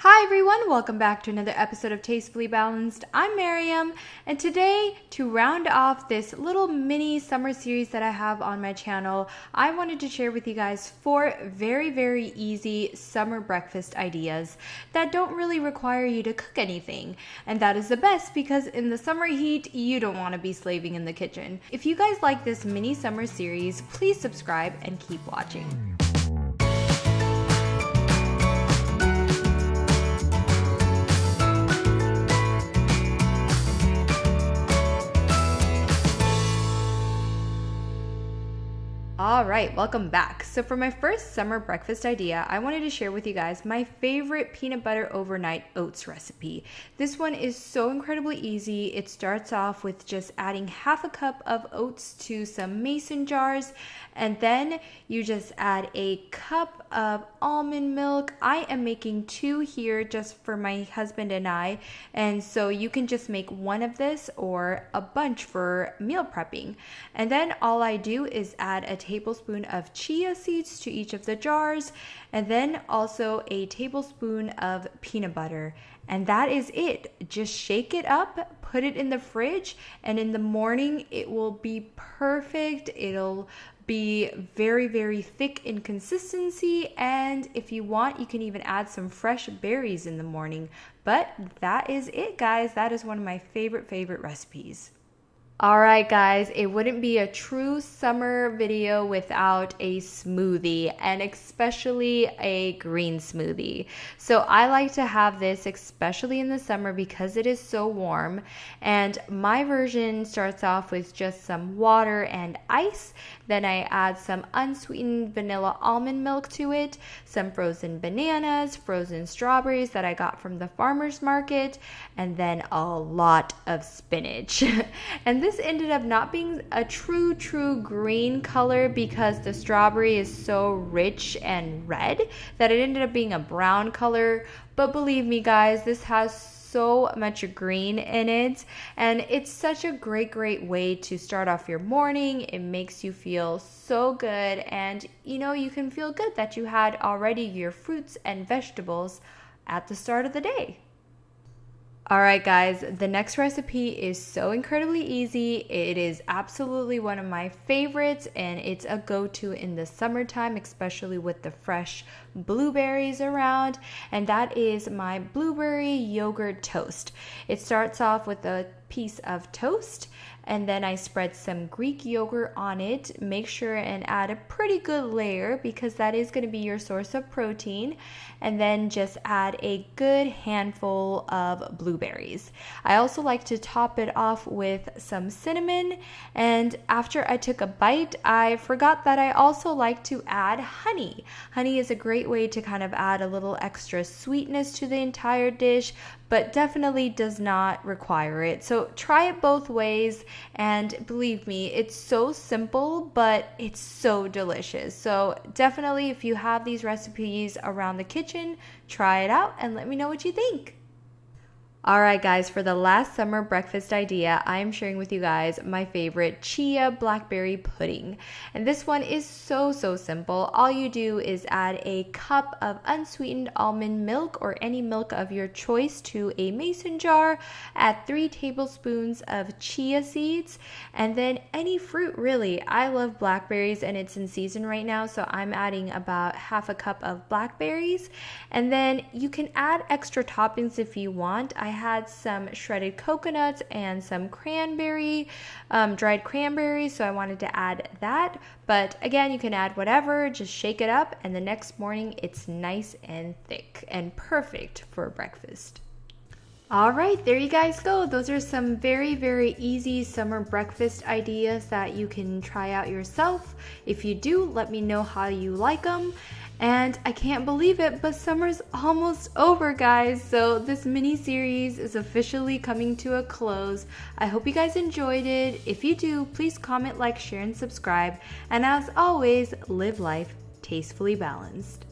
Hi everyone, welcome back to another episode of Tastefully Balanced. I'm Miriam, and today, to round off this little mini summer series that I have on my channel, I wanted to share with you guys 4 very easy summer breakfast ideas that don't really require you to cook anything. And that is the best because in the summer heat, you don't want to be slaving in the kitchen. If you guys like this mini summer series, please subscribe and keep watching. All right, welcome back. So for my first summer breakfast idea, I wanted to share with you guys my favorite peanut butter overnight oats recipe. This one is so incredibly easy. It starts off with just adding half a cup of oats to some mason jars, and then you just add a cup of almond milk. I am making 2 here just for my husband and I, and so you can just make one of this or a bunch for meal prepping. And then all I do is add a tablespoon of chia seeds to each of the jars, and then also a tablespoon of peanut butter. And that is it. Just shake it up, put it in the fridge, and in the morning it will be perfect. It'll be very thick in consistency, and if you want, you can even add some fresh berries in the morning. But that is it, guys. That is one of my favorite recipes. Alright guys, it wouldn't be a true summer video without a smoothie, and especially a green smoothie. So I like to have this especially in the summer because it is so warm, and my version starts off with just some water and ice. Then I add some unsweetened vanilla almond milk to it, some frozen bananas, frozen strawberries that I got from the farmer's market, and then a lot of spinach. And this ended up not being a true green color because the strawberry is so rich and red that it ended up being a brown color. But believe me guys, this has so much green in it, and it's such a great way to start off your morning. It makes you feel so good, and you can feel good that you had already your fruits and vegetables at the start of the day. Alright guys, the next recipe is so incredibly easy. It is absolutely one of my favorites, and it's a go-to in the summertime, especially with the fresh blueberries around, and that is my blueberry yogurt toast. It starts off with a piece of toast, and then I spread some Greek yogurt on it. Make sure and add a pretty good layer because that is going to be your source of protein, and then just add a good handful of blueberries. I also like to top it off with some cinnamon, and after I took a bite, I forgot that I also like to add honey. Honey is a great way to kind of add a little extra sweetness to the entire dish, but definitely does not require it. So try it both ways, and believe me, it's so simple, but it's so delicious. So definitely, if you have these recipes around the kitchen, try it out and let me know what you think. Alright guys, for the last summer breakfast idea, I am sharing with you guys my favorite Chia blackberry pudding. And this one is so simple. All you do is add a cup of unsweetened almond milk or any milk of your choice to a mason jar, add 3 tablespoons of chia seeds, and then any fruit really. I love blackberries and it's in season right now, so I'm adding about half a cup of blackberries. And then you can add extra toppings if you want. I had some shredded coconuts and some cranberry, dried cranberries, so I wanted to add that. But again, you can add whatever, just shake it up, and the next morning it's nice and thick and perfect for breakfast. Alright, there you guys go. Those are some very easy summer breakfast ideas that you can try out yourself. If you do, let me know how you like them. And I can't believe it, but summer's almost over, guys. So this mini series is officially coming to a close. I hope you guys enjoyed it. If you do, please comment, like, share, and subscribe. And as always, live life tastefully balanced.